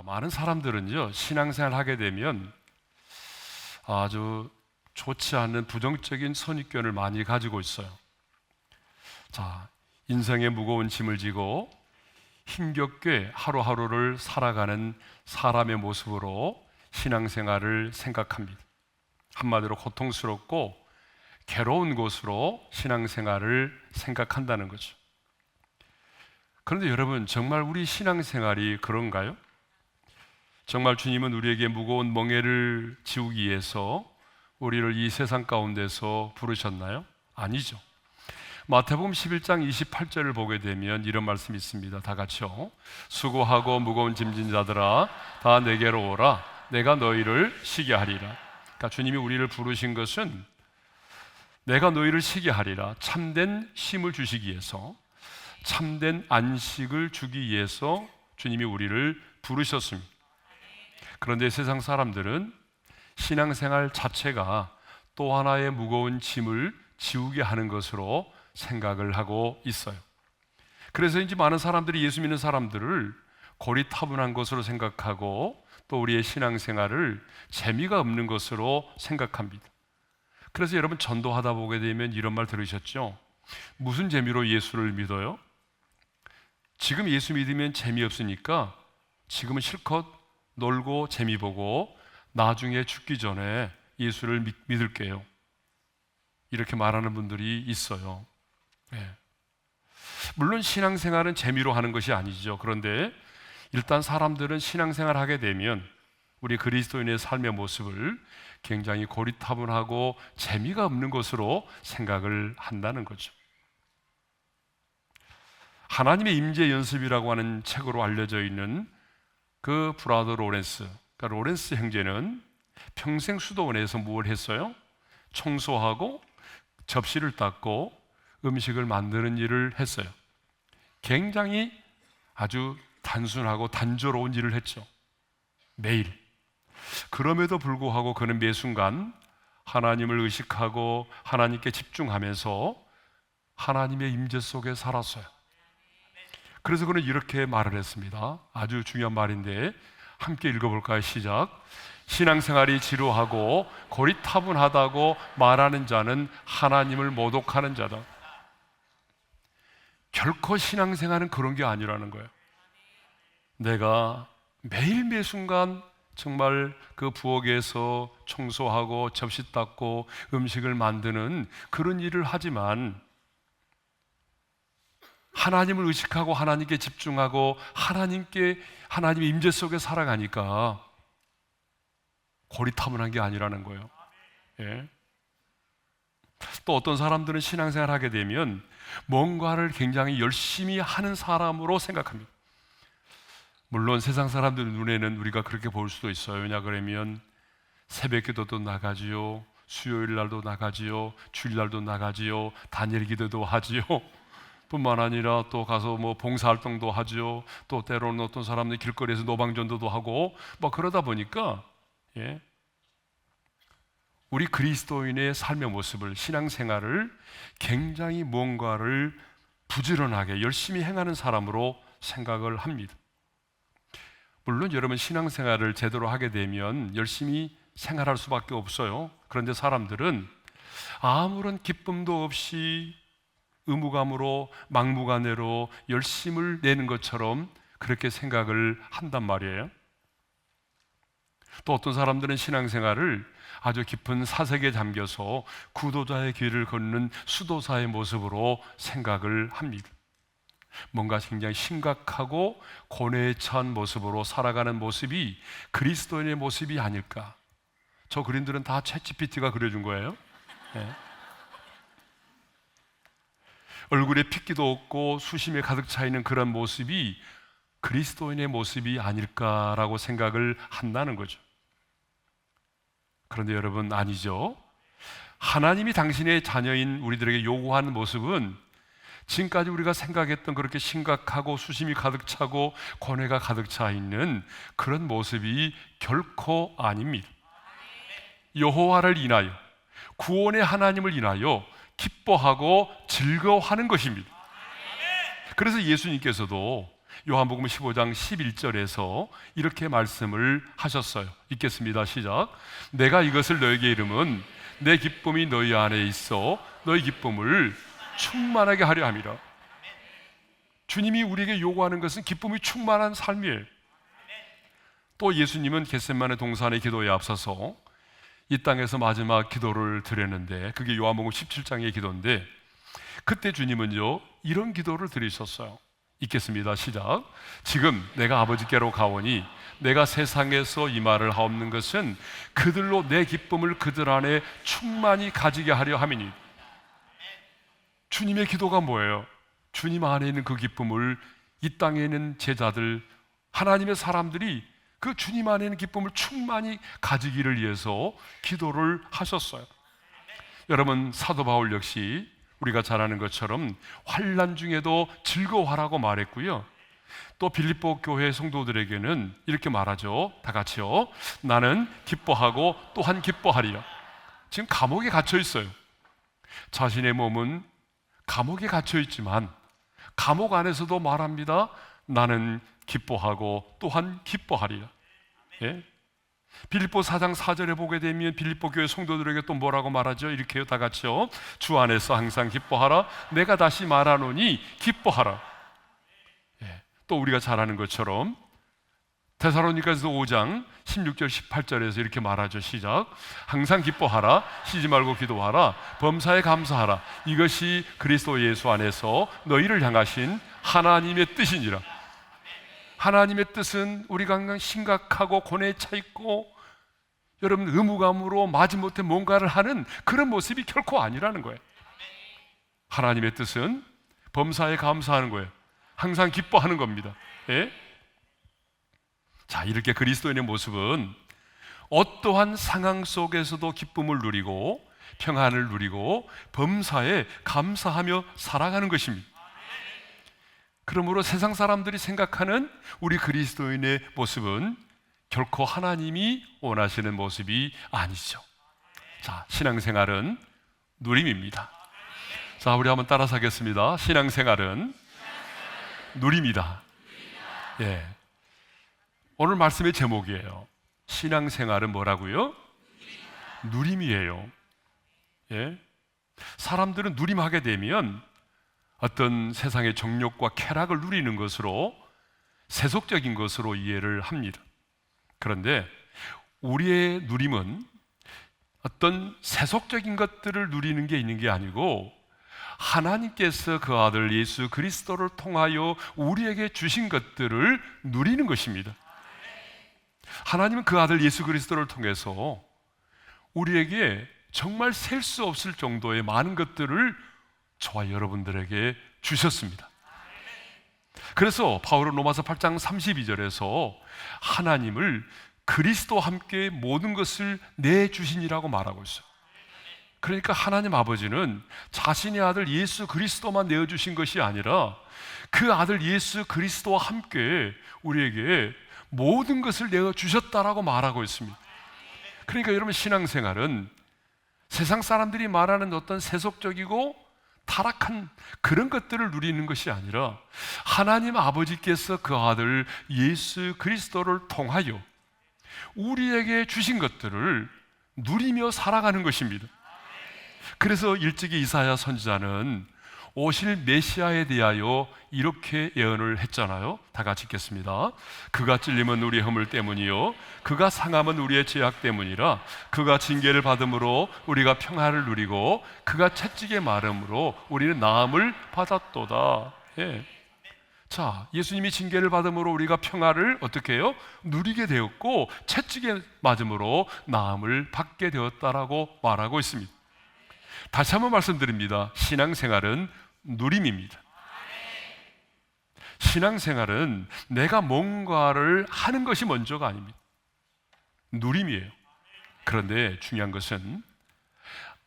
많은 사람들은요, 신앙생활 하게 되면 아주 좋지 않은 부정적인 선입견을 많이 가지고 있어요. 인생의 무거운 짐을 지고 힘겹게 하루하루를 살아가는 사람의 모습으로 신앙생활을 생각합니다. 한마디로 고통스럽고 괴로운 곳으로 신앙생활을 생각한다는 거죠. 그런데 여러분, 정말 우리 신앙생활이 그런가요? 정말 주님은 우리에게 무거운 멍에를 지우기 위해서 우리를 이 세상 가운데서 부르셨나요? 아니죠. 마태복음 11장 28절을 보게 되면 이런 말씀이 있습니다. 다 같이요. 수고하고 무거운 짐진 자들아 다 내게로 오라. 내가 너희를 쉬게 하리라. 그러니까 주님이 우리를 부르신 것은 내가 너희를 쉬게 하리라. 참된 쉼을 주시기 위해서, 참된 안식을 주기 위해서 주님이 우리를 부르셨습니다. 그런데 세상 사람들은 신앙생활 자체가 또 하나의 무거운 짐을 지우게 하는 것으로 생각을 하고 있어요. 그래서인지 많은 사람들이 예수 믿는 사람들을 고리타분한 것으로 생각하고 또 우리의 신앙생활을 재미가 없는 것으로 생각합니다. 그래서 여러분, 전도하다 보게 되면 이런 말 들으셨죠? 무슨 재미로 예수를 믿어요? 지금 예수 믿으면 재미없으니까 지금은 실컷 놀고 재미 보고 나중에 죽기 전에 예수를 믿을게요. 이렇게 말하는 분들이 있어요. 물론 신앙생활은 재미로 하는 것이 아니죠. 그런데 일단 사람들은 신앙생활 하게 되면 우리 그리스도인의 삶의 모습을 굉장히 고리타분하고 재미가 없는 것으로 생각을 한다는 거죠. 하나님의 임재 연습이라고 하는 책으로 알려져 있는 그 브라더 로렌스, 그러니까 로렌스 형제는 평생 수도원에서 무엇을 했어요? 청소하고 접시를 닦고 음식을 만드는 일을 했어요. 굉장히 아주 단순하고 단조로운 일을 했죠. 매일. 그럼에도 불구하고 그는 매 순간 하나님을 의식하고 하나님께 집중하면서 하나님의 임재 속에 살았어요. 그래서 그는 이렇게 말을 했습니다. 아주 중요한 말인데 함께 읽어볼까요? 시작. 신앙생활이 지루하고 고리타분하다고 말하는 자는 하나님을 모독하는 자다. 결코 신앙생활은 그런 게 아니라는 거예요. 내가 매일 매 순간 정말 그 부엌에서 청소하고 접시 닦고 음식을 만드는 그런 일을 하지만 하나님을 의식하고 하나님께 집중하고 하나님의 임재 속에 살아가니까 고리타분한 게 아니라는 거예요. 또 어떤 사람들은 신앙생활 하게 되면 뭔가를 굉장히 열심히 하는 사람으로 생각합니다. 물론 세상 사람들 눈에는 우리가 그렇게 볼 수도 있어요. 왜냐 그러면 새벽기도도 나가지요, 수요일 날도 나가지요, 주일날도 나가지요, 단일 기도도 하지요. 뿐만 아니라 또 가서 봉사활동도 하죠. 또 때로는 어떤 사람들 길거리에서 노방전도도 하고 그러다 보니까 우리 그리스도인의 삶의 모습을, 신앙생활을 굉장히 뭔가를 부지런하게 열심히 행하는 사람으로 생각을 합니다. 물론 여러분, 신앙생활을 제대로 하게 되면 열심히 생활할 수밖에 없어요. 그런데 사람들은 아무런 기쁨도 없이 의무감으로 막무가내로 열심을 내는 것처럼 그렇게 생각을 한단 말이에요. 또 어떤 사람들은 신앙생활을 아주 깊은 사색에 잠겨서 구도자의 길을 걷는 수도사의 모습으로 생각을 합니다. 뭔가 굉장히 심각하고 고뇌에 처한 모습으로 살아가는 모습이 그리스도인의 모습이 아닐까. 저 그림들은 다 챗GPT가 그려준 거예요. 얼굴에 핏기도 없고 수심에 가득 차 있는 그런 모습이 그리스도인의 모습이 아닐까라고 생각을 한다는 거죠. 그런데 여러분, 아니죠. 하나님이 당신의 자녀인 우리들에게 요구하는 모습은 지금까지 우리가 생각했던 그렇게 심각하고 수심이 가득 차고 고뇌가 가득 차 있는 그런 모습이 결코 아닙니다. 여호와를 인하여, 구원의 하나님을 인하여 기뻐하고 즐거워하는 것입니다. 그래서 예수님께서도 요한복음 15장 11절에서 이렇게 말씀을 하셨어요. 읽겠습니다. 시작. 내가 이것을 너에게 이름은 내 기쁨이 너희 안에 있어 너희 기쁨을 충만하게 하려 함이라. 주님이 우리에게 요구하는 것은 기쁨이 충만한 삶이에요. 또 예수님은 겟세마네 동산의 기도에 앞서서 이 땅에서 마지막 기도를 드렸는데, 그게 요한복음 17장의 기도인데, 그때 주님은요 이런 기도를 드리셨어요. 읽겠습니다. 시작. 지금 내가 아버지께로 가오니 내가 세상에서 이 말을 하옵는 것은 그들로 내 기쁨을 그들 안에 충만히 가지게 하려 함이니. 주님의 기도가 뭐예요? 주님 안에 있는 그 기쁨을 이 땅에 있는 제자들, 하나님의 사람들이 그 주님 안에 있는 기쁨을 충만히 가지기를 위해서 기도를 하셨어요. 여러분, 사도 바울 역시 우리가 잘 아는 것처럼 환난 중에도 즐거워하라고 말했고요. 또 빌립보 교회 성도들에게는 이렇게 말하죠. 다 같이요. 나는 기뻐하고 또한 기뻐하리라. 지금 감옥에 갇혀 있어요. 자신의 몸은 감옥에 갇혀 있지만 감옥 안에서도 말합니다. 나는 기뻐하고 또한 기뻐하리라. 예? 빌립보 4장 4절에 보게 되면 빌립보 교회 성도들에게 또 뭐라고 말하죠? 이렇게요. 다 같이요. 주 안에서 항상 기뻐하라. 내가 다시 말하노니 기뻐하라. 예. 또 우리가 잘 아는 것처럼 데살로니가서 5장 16절 18절에서 이렇게 말하죠. 시작. 항상 기뻐하라. 쉬지 말고 기도하라. 범사에 감사하라. 이것이 그리스도 예수 안에서 너희를 향하신 하나님의 뜻이니라. 하나님의 뜻은 우리가 항상 심각하고 고뇌에 차 있고 여러분 의무감으로 마지못해 뭔가를 하는 그런 모습이 결코 아니라는 거예요. 하나님의 뜻은 범사에 감사하는 거예요. 항상 기뻐하는 겁니다. 예? 자, 이렇게 그리스도인의 모습은 어떠한 상황 속에서도 기쁨을 누리고 평안을 누리고 범사에 감사하며 살아가는 것입니다. 그러므로 세상 사람들이 생각하는 우리 그리스도인의 모습은 결코 하나님이 원하시는 모습이 아니죠. 자, 신앙생활은 누림입니다. 자, 우리 한번 따라서 하겠습니다. 신앙생활은 누림이다. 예. 오늘 말씀의 제목이에요. 신앙생활은 뭐라고요? 누림이에요. 예. 사람들은 누림하게 되면 어떤 세상의 정욕과 쾌락을 누리는 것으로 세속적인 것으로 이해를 합니다. 그런데 우리의 누림은 어떤 세속적인 것들을 누리는 게 있는 게 아니고 하나님께서 그 아들 예수 그리스도를 통하여 우리에게 주신 것들을 누리는 것입니다. 하나님은 그 아들 예수 그리스도를 통해서 우리에게 정말 셀 수 없을 정도의 많은 것들을 저와 여러분들에게 주셨습니다. 그래서 바울은 로마서 8장 32절에서 하나님을 그리스도와 함께 모든 것을 내주시니라고 말하고 있어요. 그러니까 하나님 아버지는 자신의 아들 예수 그리스도만 내어주신 것이 아니라 그 아들 예수 그리스도와 함께 우리에게 모든 것을 내어주셨다라고 말하고 있습니다. 그러니까 여러분, 신앙생활은 세상 사람들이 말하는 어떤 세속적이고 타락한 그런 것들을 누리는 것이 아니라 하나님 아버지께서 그 아들 예수 그리스도를 통하여 우리에게 주신 것들을 누리며 살아가는 것입니다. 그래서 일찍이 이사야 선지자는 오실 메시아에 대하여 이렇게 예언을 했잖아요. 다 같이 읽겠습니다. 그가 찔림은 우리의 허물 때문이요 그가 상함은 우리의 죄악 때문이라. 그가 징계를 받음으로 우리가 평화를 누리고 그가 채찍에 마름으로 우리는 나음을 받았도다. 예. 자, 예수님이 징계를 받음으로 우리가 평화를 어떻게 해요? 누리게 되었고 채찍에 맞음으로 나음을 받게 되었다라고 말하고 있습니다. 다시 한번 말씀드립니다. 신앙생활은 누림입니다. 신앙생활은 내가 뭔가를 하는 것이 먼저가 아닙니다. 누림이에요. 그런데 중요한 것은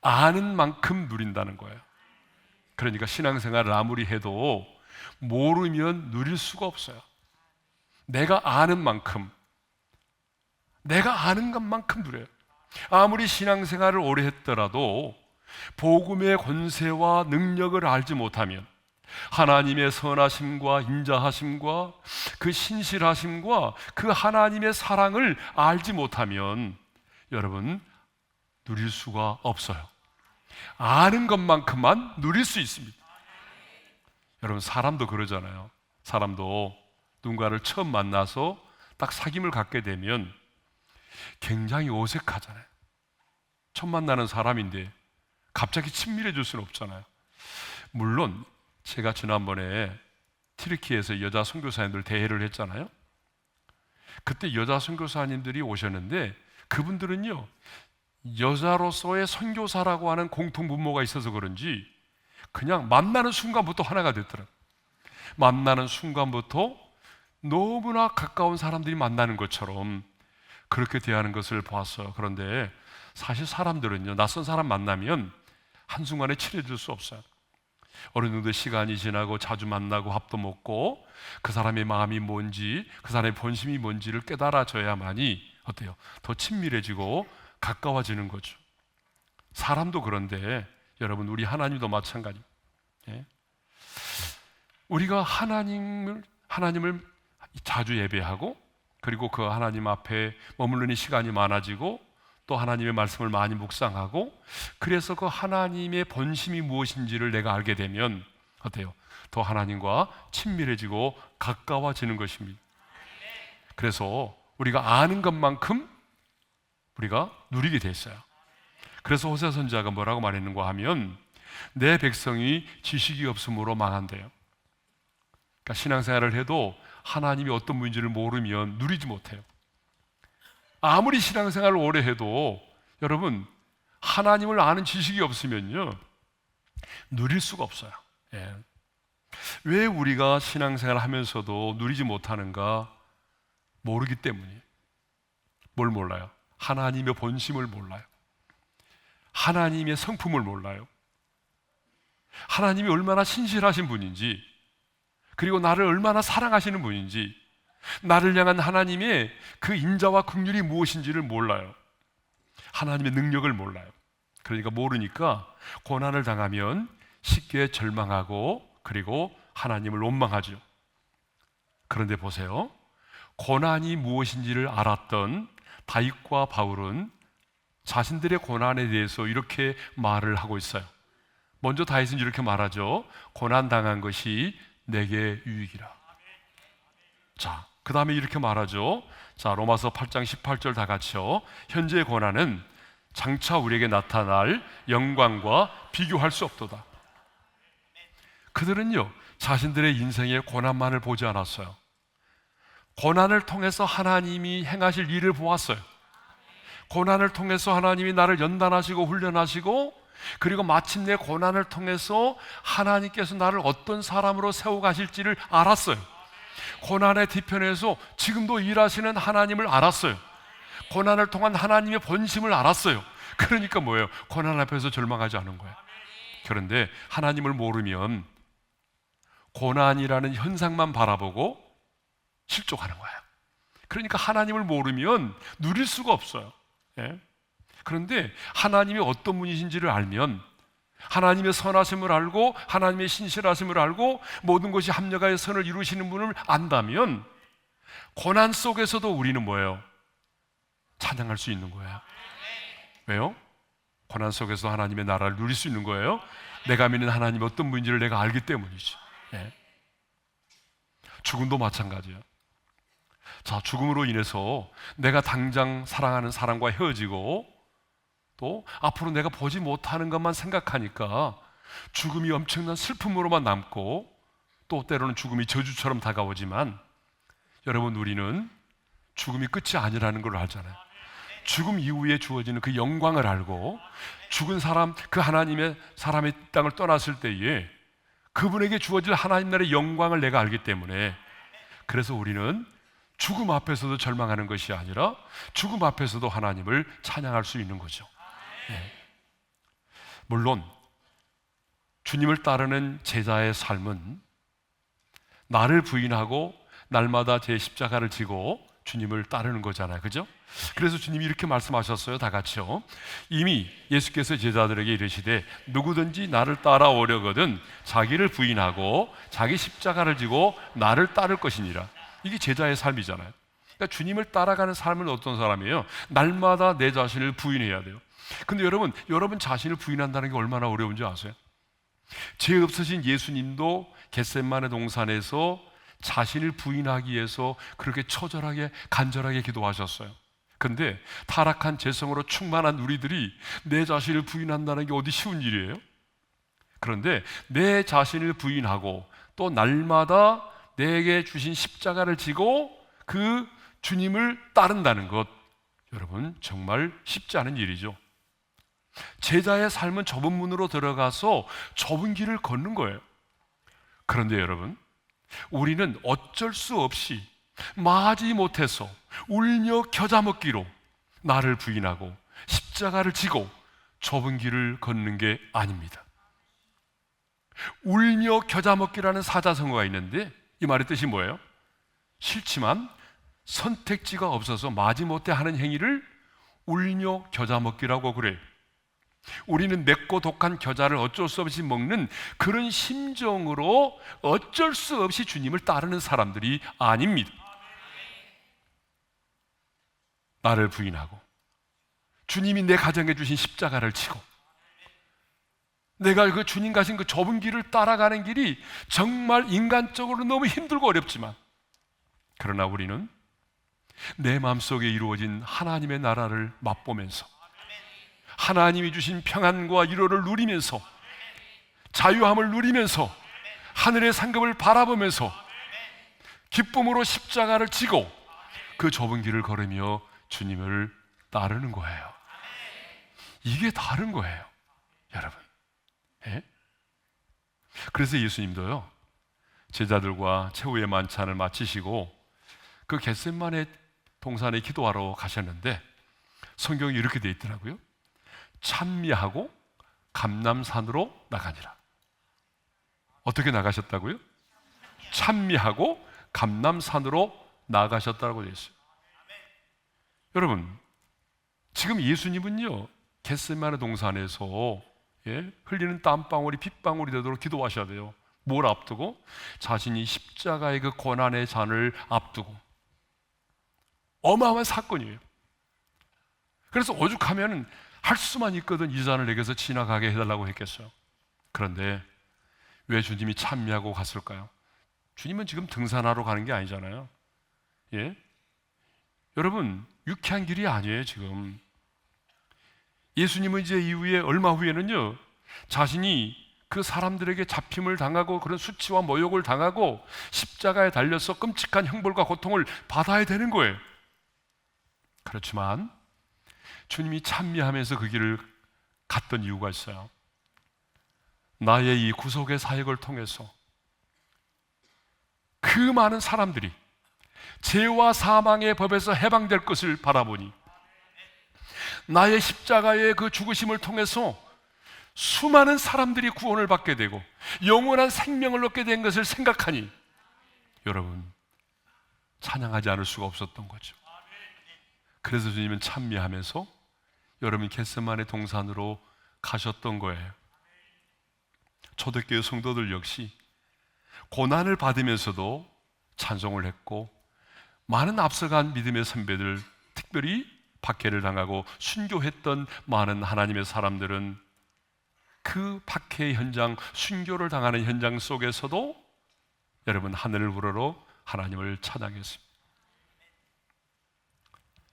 아는 만큼 누린다는 거예요. 그러니까 신앙생활을 아무리 해도 모르면 누릴 수가 없어요. 내가 아는 만큼, 내가 아는 것만큼 누려요. 아무리 신앙생활을 오래 했더라도 복음의 권세와 능력을 알지 못하면, 하나님의 선하심과 인자하심과 그 신실하심과 그 하나님의 사랑을 알지 못하면 여러분 누릴 수가 없어요. 아는 것만큼만 누릴 수 있습니다. 여러분 사람도 그러잖아요. 사람도 누군가를 처음 만나서 딱 사귐을 갖게 되면 굉장히 어색하잖아요. 처음 만나는 사람인데 갑자기 친밀해질 수는 없잖아요. 물론 제가 지난번에 튀르키예에서 여자 선교사님들 대회를 했잖아요. 그때 여자 선교사님들이 오셨는데 그분들은요 여자로서의 선교사라고 하는 공통분모가 있어서 그런지 그냥 만나는 순간부터 하나가 됐더라고요. 만나는 순간부터 너무나 가까운 사람들이 만나는 것처럼 그렇게 대하는 것을 보았어요. 그런데 사실 사람들은요 낯선 사람 만나면 한순간에 친해질 수 없어요. 어느 정도 시간이 지나고 자주 만나고 밥도 먹고 그 사람의 마음이 뭔지 그 사람의 본심이 뭔지를 깨달아져야만이 어때요? 더 친밀해지고 가까워지는 거죠. 사람도 그런데 여러분 우리 하나님도 마찬가지입니다. 예? 우리가 하나님을 자주 예배하고 그리고 그 하나님 앞에 머무르는 시간이 많아지고 또 하나님의 말씀을 많이 묵상하고 그래서 그 하나님의 본심이 무엇인지를 내가 알게 되면 어때요? 더 하나님과 친밀해지고 가까워지는 것입니다. 그래서 우리가 아는 것만큼 우리가 누리게 됐어요. 그래서 호세아 선지자가 뭐라고 말했는가 하면 내 백성이 지식이 없으므로 망한대요. 그러니까 신앙생활을 해도 하나님이 어떤 분인지를 모르면 누리지 못해요. 아무리 신앙생활을 오래 해도 여러분 하나님을 아는 지식이 없으면요 누릴 수가 없어요. 예. 왜 우리가 신앙생활을 하면서도 누리지 못하는가? 모르기 때문이에요. 뭘 몰라요? 하나님의 본심을 몰라요. 하나님의 성품을 몰라요. 하나님이 얼마나 신실하신 분인지 그리고 나를 얼마나 사랑하시는 분인지 나를 향한 하나님의 그 인자와 긍휼이 무엇인지를 몰라요. 하나님의 능력을 몰라요. 그러니까 모르니까 고난을 당하면 쉽게 절망하고 그리고 하나님을 원망하죠. 그런데 보세요. 고난이 무엇인지를 알았던 다윗과 바울은 자신들의 고난에 대해서 이렇게 말을 하고 있어요. 먼저 다윗은 이렇게 말하죠. 고난 당한 것이 내게 유익이라. 자, 그 다음에 이렇게 말하죠. 자, 로마서 8장 18절 다 같이요. 현재의 고난은 장차 우리에게 나타날 영광과 비교할 수 없도다. 그들은요 자신들의 인생의 고난만을 보지 않았어요. 고난을 통해서 하나님이 행하실 일을 보았어요. 고난을 통해서 하나님이 나를 연단하시고 훈련하시고 그리고 마침내 고난을 통해서 하나님께서 나를 어떤 사람으로 세워가실지를 알았어요. 고난의 뒤편에서 지금도 일하시는 하나님을 알았어요. 고난을 통한 하나님의 본심을 알았어요. 그러니까 뭐예요? 고난 앞에서 절망하지 않은 거예요. 그런데 하나님을 모르면 고난이라는 현상만 바라보고 실족하는 거예요. 그러니까 하나님을 모르면 누릴 수가 없어요. 예? 그런데 하나님이 어떤 분이신지를 알면 하나님의 선하심을 알고 하나님의 신실하심을 알고 모든 것이 합력하여 선을 이루시는 분을 안다면 고난 속에서도 우리는 뭐예요? 찬양할 수 있는 거예요. 왜요? 고난 속에서 하나님의 나라를 누릴 수 있는 거예요. 내가 믿는 하나님이 어떤 분인지를 내가 알기 때문이죠. 예. 죽음도 마찬가지예요. 자, 죽음으로 인해서 내가 당장 사랑하는 사람과 헤어지고 또 앞으로 내가 보지 못하는 것만 생각하니까 죽음이 엄청난 슬픔으로만 남고 또 때로는 죽음이 저주처럼 다가오지만 여러분 우리는 죽음이 끝이 아니라는 걸 알잖아요. 죽음 이후에 주어지는 그 영광을 알고 죽은 사람, 그 하나님의 사람의 땅을 떠났을 때에 그분에게 주어질 하나님 나라의 영광을 내가 알기 때문에 그래서 우리는 죽음 앞에서도 절망하는 것이 아니라 죽음 앞에서도 하나님을 찬양할 수 있는 거죠. 네. 물론 주님을 따르는 제자의 삶은 나를 부인하고 날마다 제 십자가를 지고 주님을 따르는 거잖아요. 그죠? 그래서 주님이 이렇게 말씀하셨어요. 다 같이요. 이미 예수께서 제자들에게 이르시되 누구든지 나를 따라오려거든 자기를 부인하고 자기 십자가를 지고 나를 따를 것이니라. 이게 제자의 삶이잖아요. 그러니까 주님을 따라가는 삶은 어떤 사람이에요? 날마다 내 자신을 부인해야 돼요. 근데 여러분 자신을 부인한다는 게 얼마나 어려운지 아세요? 죄 없으신 예수님도 겟세마네 동산에서 자신을 부인하기 위해서 그렇게 처절하게 간절하게 기도하셨어요. 근데 타락한 죄성으로 충만한 우리들이 내 자신을 부인한다는 게 어디 쉬운 일이에요? 그런데 내 자신을 부인하고 또 날마다 내게 주신 십자가를 지고 그 주님을 따른다는 것, 여러분 정말 쉽지 않은 일이죠. 제자의 삶은 좁은 문으로 들어가서 좁은 길을 걷는 거예요. 그런데 여러분, 우리는 어쩔 수 없이 마지 못해서 울며 겨자 먹기로 나를 부인하고 십자가를 지고 좁은 길을 걷는 게 아닙니다. 울며 겨자 먹기라는 사자성어가 있는데 이 말의 뜻이 뭐예요? 싫지만 선택지가 없어서 마지못해 하는 행위를 울며 겨자 먹기라고 그래요. 우리는 맵고 독한 겨자를 어쩔 수 없이 먹는 그런 심정으로 어쩔 수 없이 주님을 따르는 사람들이 아닙니다. 나를 부인하고 주님이 내 가정에 주신 십자가를 지고 내가 그 주님 가신 그 좁은 길을 따라가는 길이 정말 인간적으로 너무 힘들고 어렵지만, 그러나 우리는 내 마음속에 이루어진 하나님의 나라를 맛보면서 하나님이 주신 평안과 위로를 누리면서 자유함을 누리면서 하늘의 상급을 바라보면서 기쁨으로 십자가를 지고 그 좁은 길을 걸으며 주님을 따르는 거예요. 이게 다른 거예요, 여러분. 예? 그래서 예수님도요, 제자들과 최후의 만찬을 마치시고 그 겟세마네 동산에 기도하러 가셨는데 성경이 이렇게 돼 있더라고요. 찬미하고 감람산으로 나가니라. 어떻게 나가셨다고요? 찬미하고 감람산으로 나가셨다고 되어 있어요. 여러분, 지금 예수님은요 겟세마네 동산에서 흘리는 땀방울이 핏방울이 되도록 기도하셔야 돼요. 뭘 앞두고? 자신이 십자가의 그 고난의 잔을 앞두고. 어마어마한 사건이에요. 그래서 오죽하면 할 수만 있거든 이 잔을 내게서 지나가게 해달라고 했겠어요. 그런데 왜 주님이 찬미하고 갔을까요? 주님은 지금 등산하러 가는 게 아니잖아요. 예? 여러분, 유쾌한 길이 아니에요 지금. 예수님은 이제 이후에 얼마 후에는요 자신이 그 사람들에게 잡힘을 당하고 그런 수치와 모욕을 당하고 십자가에 달려서 끔찍한 형벌과 고통을 받아야 되는 거예요. 그렇지만 주님이 찬미하면서 그 길을 갔던 이유가 있어요. 나의 이 구속의 사역을 통해서 그 많은 사람들이 죄와 사망의 법에서 해방될 것을 바라보니, 나의 십자가의 그 죽으심을 통해서 수많은 사람들이 구원을 받게 되고 영원한 생명을 얻게 된 것을 생각하니 여러분 찬양하지 않을 수가 없었던 거죠. 그래서 주님은 찬미하면서 여러분 겟세마네 동산으로 가셨던 거예요. 초대교회 성도들 역시 고난을 받으면서도 찬송을 했고, 많은 앞서간 믿음의 선배들, 특별히 박해를 당하고 순교했던 많은 하나님의 사람들은 그 박해의 현장, 순교를 당하는 현장 속에서도 여러분 하늘을 우러러 하나님을 찬양했습니다.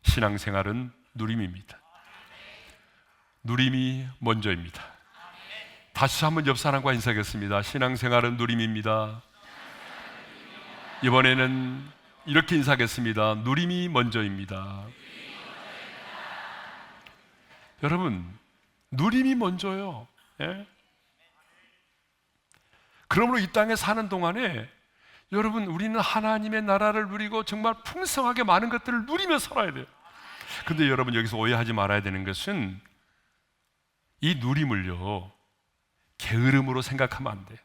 신앙생활은 누림입니다. 누림이 먼저입니다. 다시 한번 옆 사람과 인사하겠습니다. 신앙생활은 누림입니다. 이번에는 이렇게 인사하겠습니다. 누림이 먼저입니다. 여러분, 누림이 먼저요. 예? 그러므로 이 땅에 사는 동안에 여러분 우리는 하나님의 나라를 누리고 정말 풍성하게 많은 것들을 누리며 살아야 돼요. 근데 여러분 여기서 오해하지 말아야 되는 것은 이 누림을요 게으름으로 생각하면 안 돼요.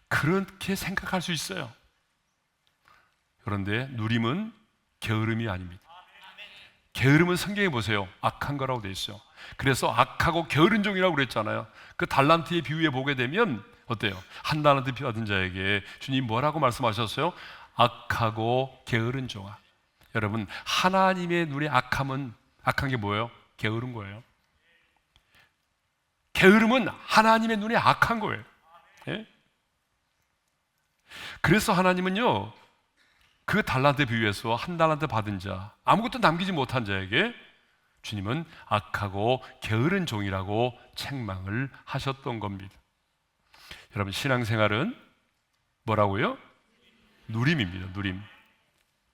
그렇게 생각할 수 있어요. 그런데 누림은 게으름이 아닙니다. 게으름은 성경에 보세요. 악한 거라고 돼 있어요. 그래서 악하고 게으른 종이라고 그랬잖아요. 그 달란트의 비유에 보게 되면 어때요? 한 달란트 받은 자에게 주님 뭐라고 말씀하셨어요? 악하고 게으른 종아. 여러분, 하나님의 눈에 악한 게 뭐예요? 게으른 거예요. 게으름은 하나님의 눈에 악한 거예요. 예? 그래서 하나님은요, 그 달란트 비유에서 한 달란트 받은 자, 아무것도 남기지 못한 자에게 주님은 악하고 게으른 종이라고 책망을 하셨던 겁니다. 여러분, 신앙생활은 뭐라고요? 누림입니다.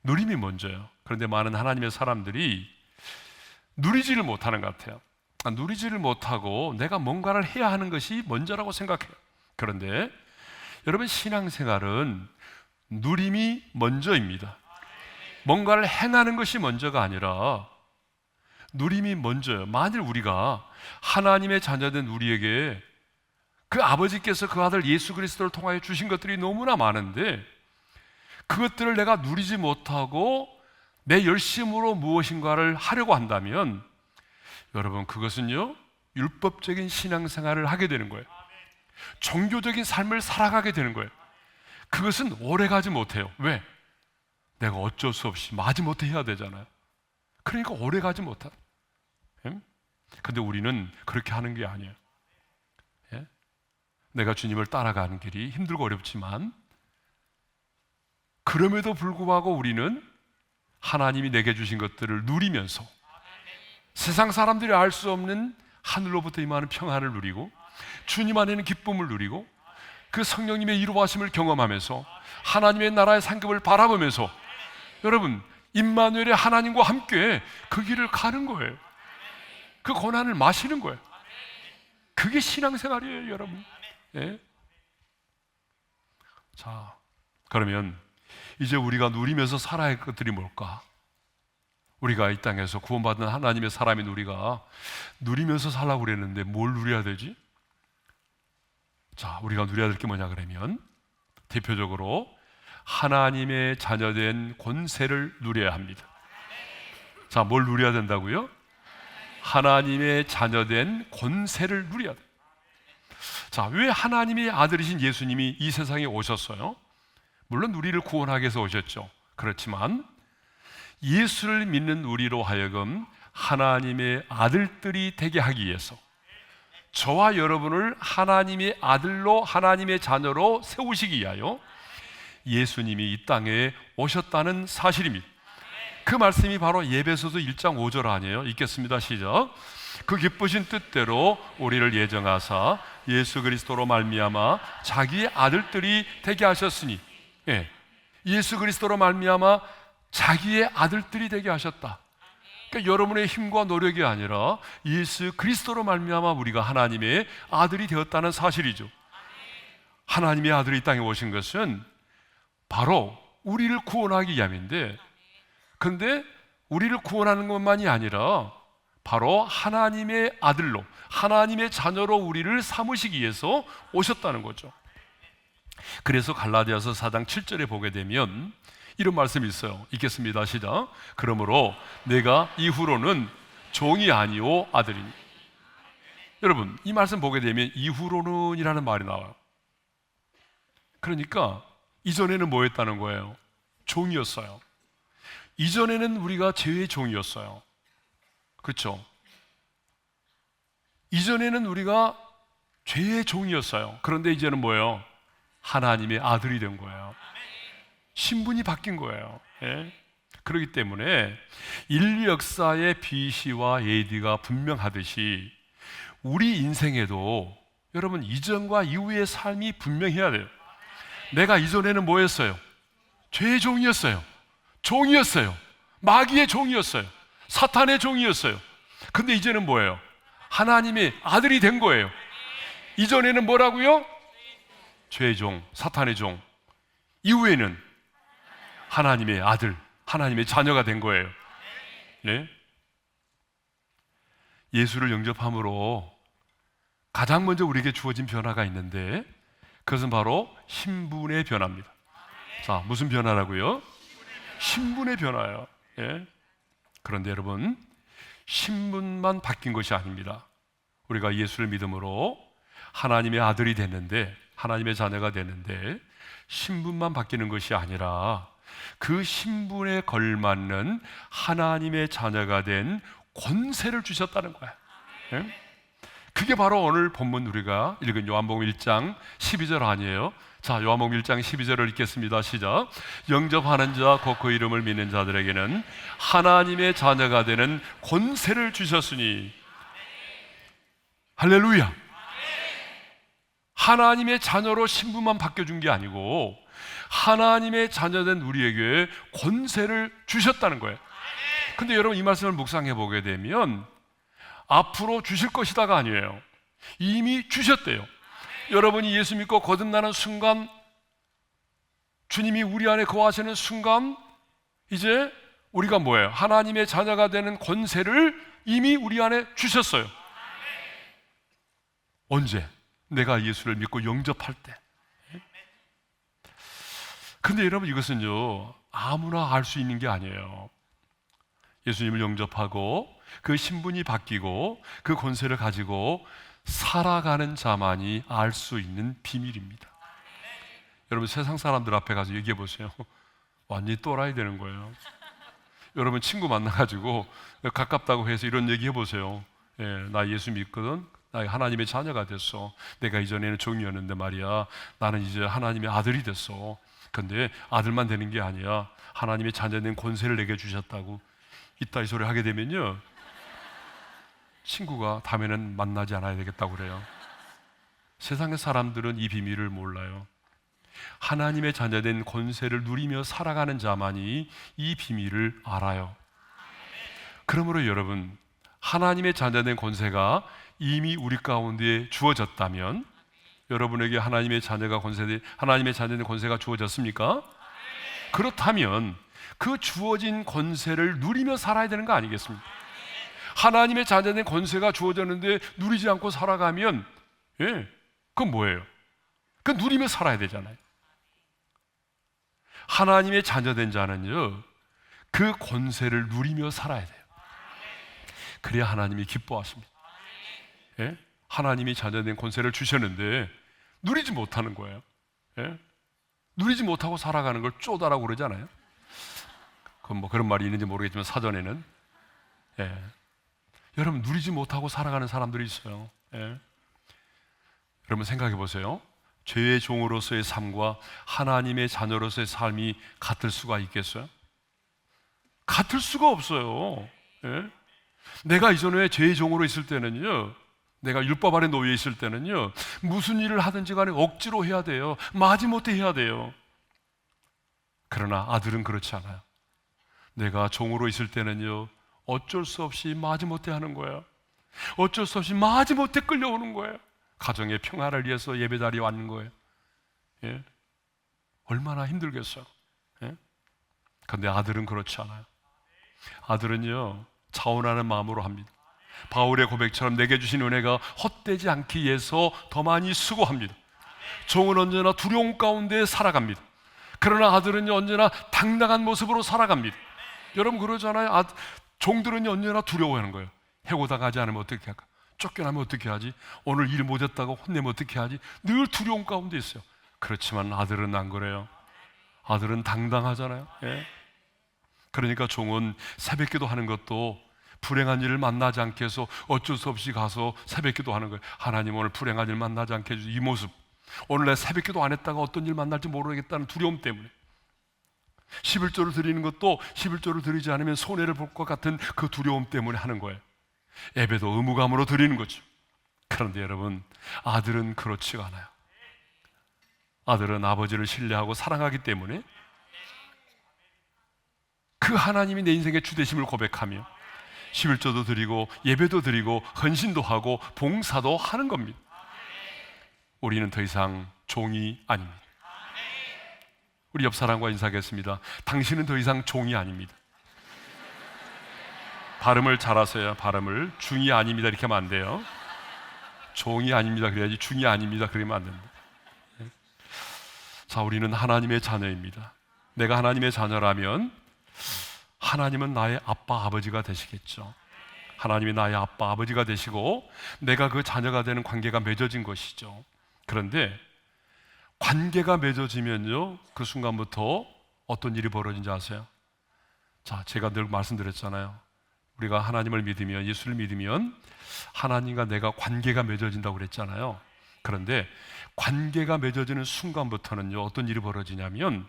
누림이 먼저요. 그런데 많은 하나님의 사람들이 누리지를 못하는 것 같아요. 누리지를 못하고 내가 뭔가를 해야 하는 것이 먼저라고 생각해요. 그런데 여러분, 신앙생활은 누림이 먼저입니다. 뭔가를 행하는 것이 먼저가 아니라 누림이 먼저예요. 만일 우리가 하나님의 자녀된 우리에게 그 아버지께서 그 아들 예수 그리스도를 통하여 주신 것들이 너무나 많은데 그것들을 내가 누리지 못하고 내 열심으로 무엇인가를 하려고 한다면 여러분, 그것은요, 율법적인 신앙생활을 하게 되는 거예요. 종교적인 삶을 살아가게 되는 거예요. 그것은 오래가지 못해요. 왜? 내가 어쩔 수 없이 마지못해 해야 되잖아요. 그러니까 오래가지 못하. 근데 우리는 그렇게 하는 게 아니에요. 예? 내가 주님을 따라가는 길이 힘들고 어렵지만 그럼에도 불구하고 우리는 하나님이 내게 주신 것들을 누리면서 세상 사람들이 알 수 없는 하늘로부터 임하는 평안을 누리고 주님 안에는 기쁨을 누리고 그 성령님의 이루하심을 경험하면서 하나님의 나라의 상급을 바라보면서 여러분, 임마누엘의 하나님과 함께 그 길을 가는 거예요. 그 고난을 마시는 거예요. 그게 신앙생활이에요, 여러분. 예? 자, 그러면 이제 우리가 누리면서 살아야 할 것들이 뭘까? 우리가 이 땅에서 구원받은 하나님의 사람인 우리가 누리면서 살라고 그랬는데 뭘 누려야 되지? 자, 우리가 누려야 될 게 뭐냐 그러면 대표적으로 하나님의 자녀된 권세를 누려야 합니다. 자, 뭘 누려야 된다고요? 하나님의 자녀된 권세를 누려야 돼요. 자, 왜 하나님의 아들이신 예수님이 이 세상에 오셨어요? 물론 우리를 구원하기 위해서 오셨죠. 그렇지만 예수를 믿는 우리로 하여금 하나님의 아들들이 되게 하기 위해서 저와 여러분을 하나님의 아들로, 하나님의 자녀로 세우시기 위하여 예수님이 이 땅에 오셨다는 사실입니다. 그 말씀이 바로 에베소서 1장 5절 아니에요? 읽겠습니다. 시작. 그 기쁘신 뜻대로 우리를 예정하사 예수 그리스도로 말미암아 자기의 아들들이 되게 하셨으니, 예, 예수 그리스도로 말미암아 자기의 아들들이 되게 하셨다. 그러니까 여러분의 힘과 노력이 아니라 예수 그리스도로 말미암아 우리가 하나님의 아들이 되었다는 사실이죠. 하나님의 아들이 이 땅에 오신 것은 바로 우리를 구원하기 위함인데, 그런데 우리를 구원하는 것만이 아니라 바로 하나님의 아들로, 하나님의 자녀로 우리를 삼으시기 위해서 오셨다는 거죠. 그래서 갈라디아서 4장 7절에 보게 되면 이런 말씀이 있어요. 읽겠습니다. 시작. 그러므로 내가 이후로는 종이 아니오 아들이니. 여러분, 이 말씀 보게 되면 이후로는 이라는 말이 나와요. 그러니까 이전에는 뭐였다는 거예요? 종이었어요. 이전에는 우리가 죄의 종이었어요. 그렇죠? 이전에는 우리가 죄의 종이었어요. 그런데 이제는 뭐예요? 하나님의 아들이 된 거예요. 신분이 바뀐 거예요. 예? 그렇기 때문에 인류 역사의 BC와 AD가 분명하듯이 우리 인생에도 여러분 이전과 이후의 삶이 분명해야 돼요. 내가 이전에는 뭐였어요? 죄의 종이었어요. 종이었어요. 마귀의 종이었어요. 사탄의 종이었어요. 근데 이제는 뭐예요? 하나님의 아들이 된 거예요. 이전에는 뭐라고요? 죄의 종, 사탄의 종. 이후에는 하나님의 아들, 하나님의 자녀가 된 거예요. 네? 예수를 영접함으로 가장 먼저 우리에게 주어진 변화가 있는데 그것은 바로 신분의 변화입니다. 자, 무슨 변화라고요? 신분의 변화예요. 예? 그런데 여러분, 신분만 바뀐 것이 아닙니다. 우리가 예수를 믿음으로 하나님의 아들이 됐는데, 하나님의 자녀가 됐는데 신분만 바뀌는 것이 아니라 그 신분에 걸맞는 하나님의 자녀가 된 권세를 주셨다는 거야. 예? 그게 바로 오늘 본문 우리가 읽은 요한복음 1장 12절 아니에요? 자, 요한복음 1장 12절을 읽겠습니다. 시작. 영접하는 자 곧 그 이름을 믿는 자들에게는 하나님의 자녀가 되는 권세를 주셨으니. 할렐루야. 하나님의 자녀로 신분만 바뀌어준 게 아니고 하나님의 자녀된 우리에게 권세를 주셨다는 거예요. 근데 여러분, 이 말씀을 묵상해 보게 되면 앞으로 주실 것이다가 아니에요. 이미 주셨대요. 여러분이 예수 믿고 거듭나는 순간, 주님이 우리 안에 거하시는 순간, 이제 우리가 뭐예요? 하나님의 자녀가 되는 권세를 이미 우리 안에 주셨어요. 언제? 내가 예수를 믿고 영접할 때. 근데 여러분, 이것은요 아무나 알 수 있는 게 아니에요. 예수님을 영접하고 그 신분이 바뀌고 그 권세를 가지고 살아가는 자만이 알 수 있는 비밀입니다. 여러분, 세상 사람들 앞에 가서 얘기해 보세요. 완전히 또라이 되는 거예요. 여러분, 친구 만나가지고 가깝다고 해서 이런 얘기 해보세요. 예, 나 예수 믿거든. 나 하나님의 자녀가 됐어. 내가 이전에는 종이었는데 말이야, 나는 이제 하나님의 아들이 됐어. 근데 아들만 되는 게 아니야, 하나님의 자녀된 권세를 내게 주셨다고 이따 이 소리 하게 되면요, 친구가 다음에는 만나지 않아야 되겠다고 그래요. 세상의 사람들은 이 비밀을 몰라요. 하나님의 자녀된 권세를 누리며 살아가는 자만이 이 비밀을 알아요. 그러므로 여러분, 하나님의 자녀된 권세가 이미 우리 가운데 주어졌다면, 여러분에게 하나님의 자녀가 하나님의 자녀된 권세가 주어졌습니까? 그렇다면 그 주어진 권세를 누리며 살아야 되는 거 아니겠습니까? 하나님의 자녀된 권세가 주어졌는데 누리지 않고 살아가면, 그건 뭐예요? 그건 누리며 살아야 되잖아요. 하나님의 자녀된 자는요, 그 권세를 누리며 살아야 돼요. 그래야 하나님이 기뻐하십니다. 하나님이 자녀된 권세를 주셨는데 누리지 못하는 거예요. 누리지 못하고 살아가는 걸 쪼다라고 그러잖아요. 그건 뭐 그런 말이 있는지 모르겠지만 사전에는, 여러분, 누리지 못하고 살아가는 사람들이 있어요. 여러분, 생각해 보세요. 죄의 종으로서의 삶과 하나님의 자녀로서의 삶이 같을 수가 있겠어요? 같을 수가 없어요. 내가 이전에 죄의 종으로 있을 때는요, 내가 율법 아래 놓여 있을 때는요, 무슨 일을 하든지 간에 억지로 해야 돼요. 마지못해 해야 돼요. 그러나 아들은 그렇지 않아요. 내가 종으로 있을 때는요, 어쩔 수 없이 마지못해 하는 거예요. 어쩔 수 없이 마지못해 끌려오는 거예요. 가정의 평화를 위해서 예배자리에 왔는 거예요. 얼마나 힘들겠어요. 그런데 아들은 그렇지 않아요. 아들은요, 자원하는 마음으로 합니다. 바울의 고백처럼 내게 주신 은혜가 헛되지 않기 위해서 더 많이 수고합니다. 종은 언제나 두려움 가운데 살아갑니다. 그러나 아들은요, 언제나 당당한 모습으로 살아갑니다. 여러분, 그러잖아요. 종들은요, 언제나 두려워하는 거예요. 해고당하지 않으면 어떻게 할까? 쫓겨나면 어떻게 하지? 오늘 일 못했다고 혼내면 어떻게 하지? 늘 두려움 가운데 있어요. 그렇지만 아들은 안 그래요. 아들은 당당하잖아요. 그러니까 종은 새벽기도 하는 것도 불행한 일을 만나지 않게 해서 어쩔 수 없이 가서 새벽기도 하는 거예요. 하나님, 오늘 불행한 일 만나지 않게 해주세요. 이 모습, 오늘 내 새벽기도 안 했다가 어떤 일 만날지 모르겠다는 두려움 때문에. 11조를 드리는 것도 11조를 드리지 않으면 손해를 볼 것 같은 그 두려움 때문에 하는 거예요. 예배도 의무감으로 드리는 거죠. 그런데 여러분, 아들은 그렇지가 않아요. 아들은 아버지를 신뢰하고 사랑하기 때문에 그 하나님이 내 인생의 주되심을 고백하며 11조도 드리고 예배도 드리고 헌신도 하고 봉사도 하는 겁니다. 우리는 더 이상 종이 아닙니다. 우리 옆 사람과 인사하겠습니다. 당신은 더 이상 종이 아닙니다. 발음을 잘하세요. 발음을 중이 아닙니다 이렇게 하면 안 돼요. 종이 아닙니다 그래야지 중이 아닙니다 그러면 안 됩니다. 자, 우리는 하나님의 자녀입니다. 내가 하나님의 자녀라면 하나님은 나의 아빠, 아버지가 되시겠죠. 하나님이 나의 아빠, 아버지가 되시고 내가 그 자녀가 되는 관계가 맺어진 것이죠. 그런데 관계가 맺어지면요, 그 순간부터 어떤 일이 벌어진지 아세요? 자, 제가 늘 말씀드렸잖아요. 우리가 하나님을 믿으면, 예수를 믿으면 하나님과 내가 관계가 맺어진다고 그랬잖아요. 그런데 관계가 맺어지는 순간부터는요, 어떤 일이 벌어지냐면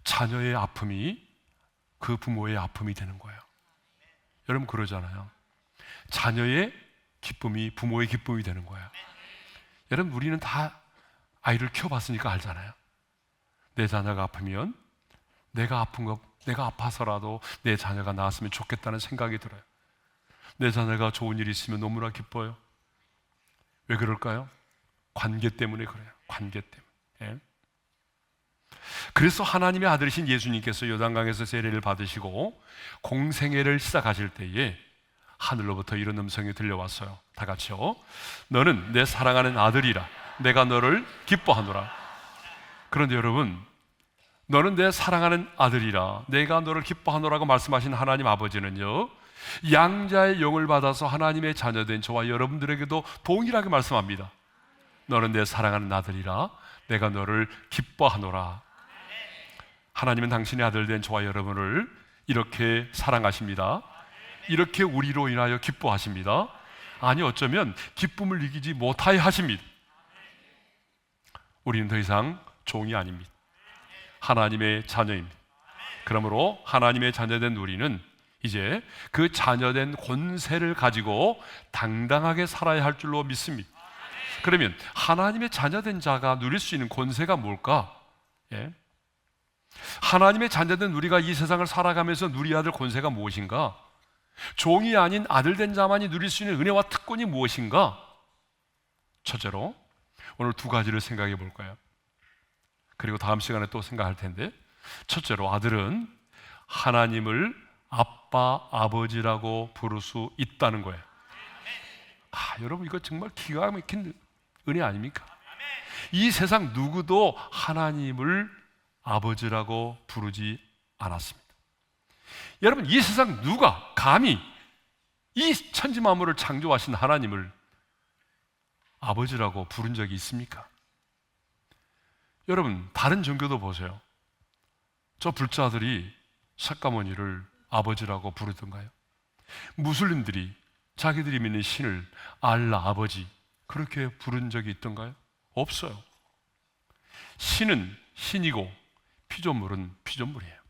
자녀의 아픔이 그 부모의 아픔이 되는 거예요. 여러분 그러잖아요. 자녀의 기쁨이 부모의 기쁨이 되는 거예요. 여러분 우리는 다 아이를 키워봤으니까 알잖아요. 내 자녀가 아프면 내가 아파서라도 내 자녀가 나았으면 좋겠다는 생각이 들어요. 내 자녀가 좋은 일이 있으면 너무나 기뻐요. 왜 그럴까요? 관계 때문에 그래요. 관계 때문에. 예? 그래서 하나님의 아들이신 예수님께서 요단강에서 세례를 받으시고 공생애를 시작하실 때에 하늘로부터 이런 음성이 들려왔어요. 다 같이요. 너는 내 사랑하는 아들이라. 내가 너를 기뻐하노라. 그런데 여러분, 너는 내 사랑하는 아들이라 내가 너를 기뻐하노라고 말씀하신 하나님 아버지는요, 양자의 영을 받아서 하나님의 자녀된 저와 여러분들에게도 동일하게 말씀합니다. 너는 내 사랑하는 아들이라 내가 너를 기뻐하노라. 하나님은 당신의 아들 된 저와 여러분을 이렇게 사랑하십니다. 이렇게 우리로 인하여 기뻐하십니다. 아니 어쩌면 기쁨을 이기지 못하여 하십니다. 우리는 더 이상 종이 아닙니다. 하나님의 자녀입니다. 그러므로 하나님의 자녀된 우리는 이제 그 자녀된 권세를 가지고 당당하게 살아야 할 줄로 믿습니다. 그러면 하나님의 자녀된 자가 누릴 수 있는 권세가 뭘까? 예? 하나님의 자녀된 우리가 이 세상을 살아가면서 누려야 될 권세가 무엇인가? 종이 아닌 아들된 자만이 누릴 수 있는 은혜와 특권이 무엇인가? 첫째로 오늘 두 가지를 생각해 볼까요? 그리고 다음 시간에 또 생각할 텐데, 첫째로 아들은 하나님을 아빠, 아버지라고 부를 수 있다는 거예요. 여러분 이거 정말 기가 막힌 은혜 아닙니까? 이 세상 누구도 하나님을 아버지라고 부르지 않았습니다. 여러분 이 세상 누가 감히 이 천지 만물을 창조하신 하나님을 아버지라고 부른 적이 있습니까? 여러분 다른 종교도 보세요. 저 불자들이 석가모니를 아버지라고 부르던가요? 무슬림들이 자기들이 믿는 신을 알라 아버지 그렇게 부른 적이 있던가요? 없어요. 신은 신이고 피조물은 피조물이에요.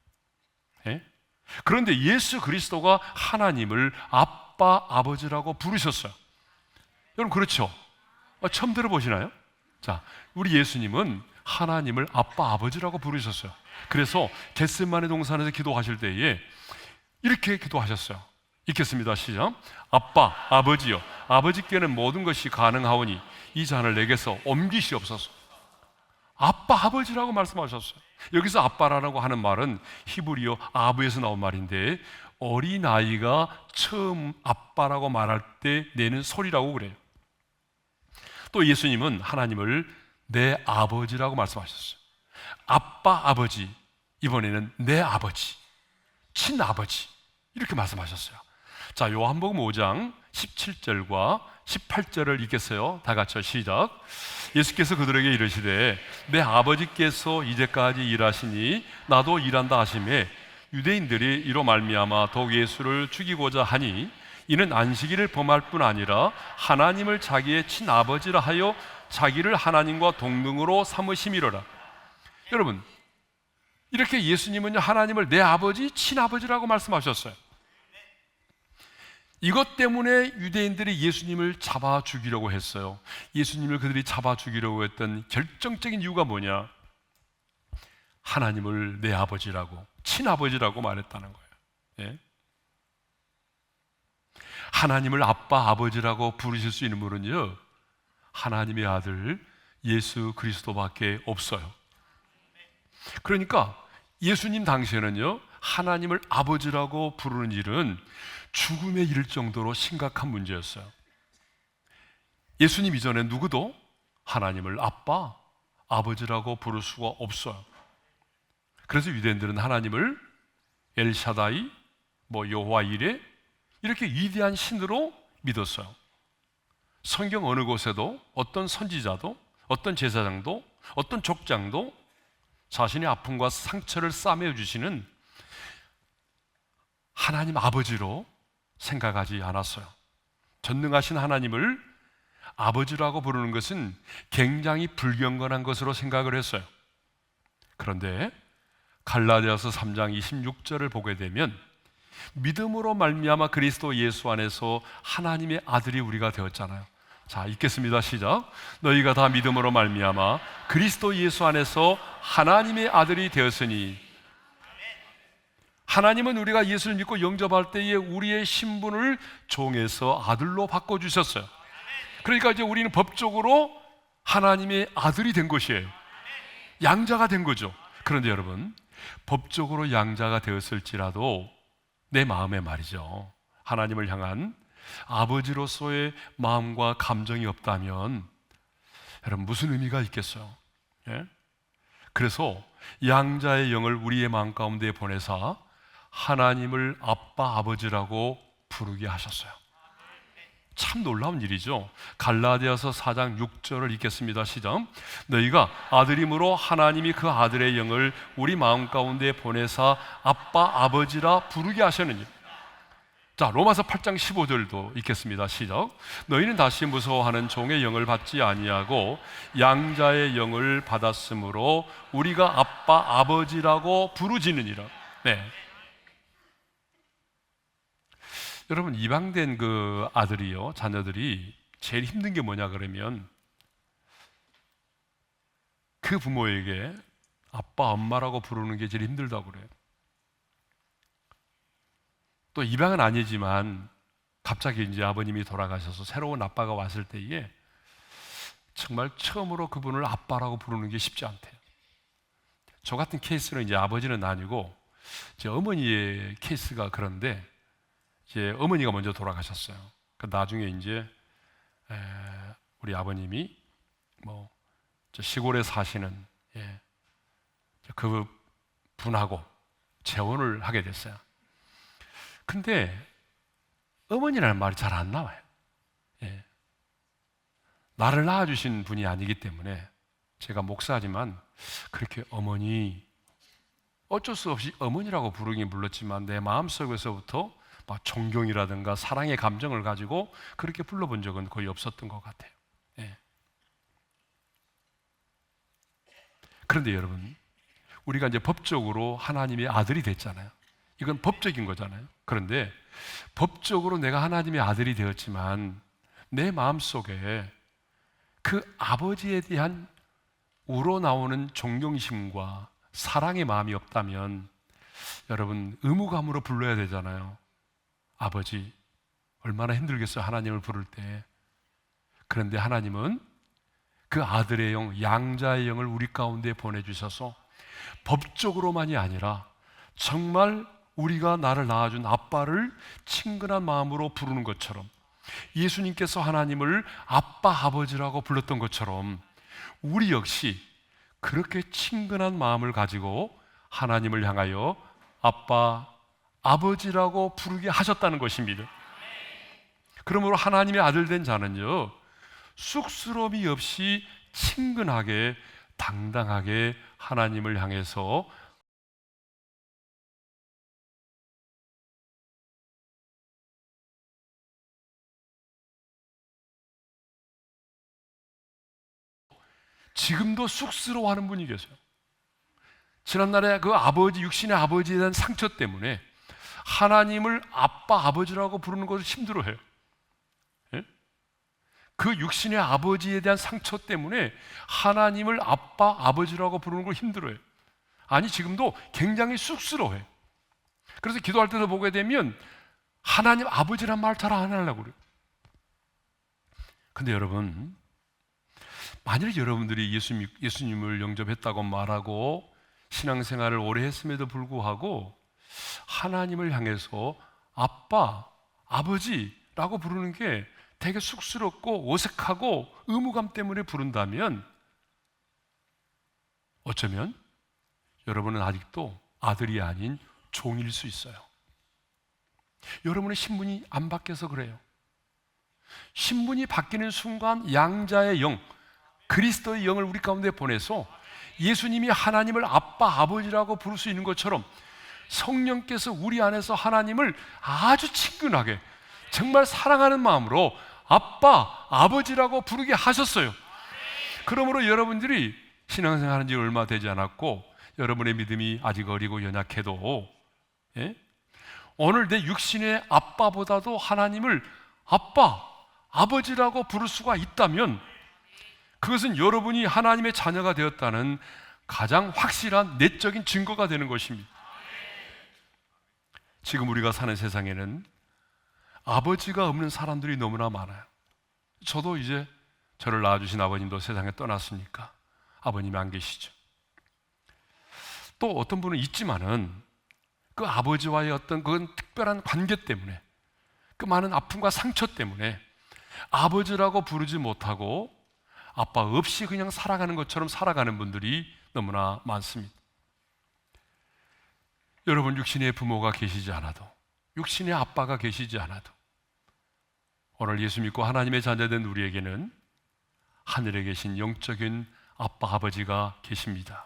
예? 그런데 예수 그리스도가 하나님을 아빠 아버지라고 부르셨어요. 여러분 그렇죠? 처음 들어보시나요? 자, 우리 예수님은 하나님을 아빠 아버지라고 부르셨어요. 그래서 겟세마네 동산에서 기도하실 때에 이렇게 기도하셨어요. 읽겠습니다. 시작. 아빠 아버지여, 아버지께는 모든 것이 가능하오니 이 잔을 내게서 옮기시옵소서. 아빠 아버지라고 말씀하셨어요. 여기서 아빠라고 하는 말은 히브리어 아부에서 나온 말인데 어린아이가 처음 아빠라고 말할 때 내는 소리라고 그래요. 또 예수님은 하나님을 내 아버지라고 말씀하셨어요. 아빠 아버지, 이번에는 내 아버지, 친아버지 이렇게 말씀하셨어요. 자, 요한복음 5장 17절과 18절을 읽겠어요. 다 같이 시작. 예수께서 그들에게 이르시되 내 아버지께서 이제까지 일하시니 나도 일한다 하시매 유대인들이 이로 말미암아 더욱 예수를 죽이고자 하니 이는 안식일을 범할 뿐 아니라 하나님을 자기의 친아버지라 하여 자기를 하나님과 동등으로 삼으심이로라. 여러분 이렇게 예수님은 하나님을 내 아버지, 친아버지라고 말씀하셨어요. 이것 때문에 유대인들이 예수님을 잡아 죽이려고 했어요. 예수님을 그들이 잡아 죽이려고 했던 결정적인 이유가 뭐냐? 하나님을 내 아버지라고, 친아버지라고 말했다는 거예요. 예? 하나님을 아빠, 아버지라고 부르실 수 있는 분은요, 하나님의 아들 예수 그리스도밖에 없어요. 그러니까 예수님 당시에는요, 하나님을 아버지라고 부르는 일은 죽음에 이를 정도로 심각한 문제였어요. 예수님 이전에 누구도 하나님을 아빠, 아버지라고 부를 수가 없어요. 그래서 유대인들은 하나님을 엘샤다이, 여호와 이레, 이렇게 위대한 신으로 믿었어요. 성경 어느 곳에도 어떤 선지자도, 어떤 제사장도, 어떤 족장도 자신의 아픔과 상처를 싸매어 주시는 하나님 아버지로 생각하지 않았어요. 전능하신 하나님을 아버지라고 부르는 것은 굉장히 불경건한 것으로 생각을 했어요. 그런데 갈라디아서 3장 26절을 보게 되면 믿음으로 말미암아 그리스도 예수 안에서 하나님의 아들이 우리가 되었잖아요. 자, 읽겠습니다. 시작. 너희가 다 믿음으로 말미암아 그리스도 예수 안에서 하나님의 아들이 되었으니, 하나님은 우리가 예수를 믿고 영접할 때에 우리의 신분을 종에서 아들로 바꿔주셨어요. 그러니까 이제 우리는 법적으로 하나님의 아들이 된 것이에요. 양자가 된 거죠. 그런데 여러분, 법적으로 양자가 되었을지라도 내 마음에 말이죠, 하나님을 향한 아버지로서의 마음과 감정이 없다면 여러분 무슨 의미가 있겠어요? 예? 그래서 양자의 영을 우리의 마음 가운데 보내사 하나님을 아빠, 아버지라고 부르게 하셨어요. 참 놀라운 일이죠. 갈라디아서 4장 6절을 읽겠습니다. 시작. 너희가 아들임으로 하나님이 그 아들의 영을 우리 마음 가운데 보내사 아빠, 아버지라 부르게 하셨느니. 자, 로마서 8장 15절도 읽겠습니다. 시작. 너희는 다시 무서워하는 종의 영을 받지 아니하고 양자의 영을 받았으므로 우리가 아빠, 아버지라고 부르짖느니라. 네. 여러분, 입양된 그 아들이요, 자녀들이 제일 힘든 게 뭐냐 그러면 그 부모에게 아빠, 엄마라고 부르는 게 제일 힘들다고 그래요. 또 입양은 아니지만 갑자기 이제 아버님이 돌아가셔서 새로운 아빠가 왔을 때에 정말 처음으로 그분을 아빠라고 부르는 게 쉽지 않대요. 저 같은 케이스는 이제 아버지는 아니고 제 어머니의 케이스가 그런데, 이제 어머니가 먼저 돌아가셨어요. 그 나중에 이제 우리 아버님이 시골에 사시는 그 분하고 재혼을 하게 됐어요. 근데 어머니라는 말이 잘 안 나와요. 나를 낳아주신 분이 아니기 때문에 제가 목사지만 그렇게 어머니, 어쩔 수 없이 어머니라고 부르긴 불렀지만 내 마음속에서부터 막 존경이라든가 사랑의 감정을 가지고 그렇게 불러본 적은 거의 없었던 것 같아요. 그런데 여러분, 우리가 이제 법적으로 하나님의 아들이 됐잖아요. 이건 법적인 거잖아요. 그런데 법적으로 내가 하나님의 아들이 되었지만 내 마음속에 그 아버지에 대한 우러나오는 존경심과 사랑의 마음이 없다면 여러분, 의무감으로 불러야 되잖아요. 아버지, 얼마나 힘들겠어요, 하나님을 부를 때. 그런데 하나님은 그 아들의 영, 양자의 영을 우리 가운데 보내주셔서 법적으로만이 아니라 정말 우리가 나를 낳아준 아빠를 친근한 마음으로 부르는 것처럼, 예수님께서 하나님을 아빠, 아버지라고 불렀던 것처럼 우리 역시 그렇게 친근한 마음을 가지고 하나님을 향하여 아빠, 아버지라고 부르게 하셨다는 것입니다. 그러므로 하나님의 아들 된 자는요, 쑥스러움이 없이 친근하게 당당하게 하나님을 향해서 지금도 쑥스러워하는 분이 계세요. 지난날에 그 아버지, 육신의 아버지에 대한 상처 때문에 하나님을 아빠, 아버지라고 부르는 것을 힘들어해요. 그 육신의 아버지에 대한 상처 때문에 하나님을 아빠, 아버지라고 부르는 걸 힘들어해요. 아니, 지금도 굉장히 쑥스러워해요. 그래서 기도할 때도 보게 되면 하나님 아버지란 말 잘 안 하려고 그래요. 근데 여러분, 만일 여러분들이 예수님을 영접했다고 말하고 신앙생활을 오래 했음에도 불구하고 하나님을 향해서 아빠, 아버지라고 부르는 게 되게 쑥스럽고 어색하고 의무감 때문에 부른다면 어쩌면 여러분은 아직도 아들이 아닌 종일 수 있어요. 여러분의 신분이 안 바뀌어서 그래요. 신분이 바뀌는 순간 양자의 영, 그리스도의 영을 우리 가운데 보내서 예수님이 하나님을 아빠, 아버지라고 부를 수 있는 것처럼 성령께서 우리 안에서 하나님을 아주 친근하게 정말 사랑하는 마음으로 아빠, 아버지라고 부르게 하셨어요. 그러므로 여러분들이 신앙생활한 지 얼마 되지 않았고 여러분의 믿음이 아직 어리고 연약해도 오늘 내 육신의 아빠보다도 하나님을 아빠, 아버지라고 부를 수가 있다면 그것은 여러분이 하나님의 자녀가 되었다는 가장 확실한 내적인 증거가 되는 것입니다. 지금 우리가 사는 세상에는 아버지가 없는 사람들이 너무나 많아요. 저도 이제 저를 낳아주신 아버님도 세상에 떠났으니까 아버님이 안 계시죠. 또 어떤 분은 있지만은 그 아버지와의 어떤 그건 특별한 관계 때문에 그 많은 아픔과 상처 때문에 아버지라고 부르지 못하고 아빠 없이 그냥 살아가는 것처럼 살아가는 분들이 너무나 많습니다. 여러분 육신의 부모가 계시지 않아도 육신의 아빠가 계시지 않아도 오늘 예수 믿고 하나님의 자녀된 우리에게는 하늘에 계신 영적인 아빠 아버지가 계십니다.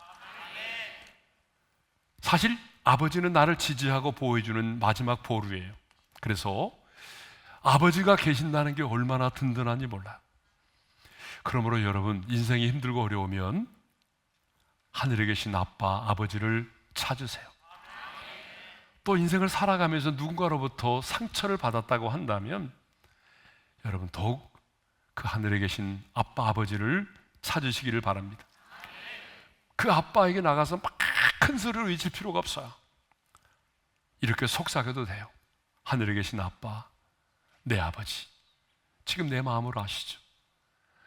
사실 아버지는 나를 지지하고 보호해주는 마지막 보루예요. 그래서 아버지가 계신다는 게 얼마나 든든한지 몰라요. 그러므로 여러분 인생이 힘들고 어려우면 하늘에 계신 아빠 아버지를 찾으세요. 또 인생을 살아가면서 누군가로부터 상처를 받았다고 한다면 여러분 더욱 그 하늘에 계신 아빠 아버지를 찾으시기를 바랍니다. 그 아빠에게 나가서 막 큰 소리를 외칠 필요가 없어요. 이렇게 속삭여도 돼요. 하늘에 계신 아빠, 내 아버지, 지금 내 마음을 아시죠?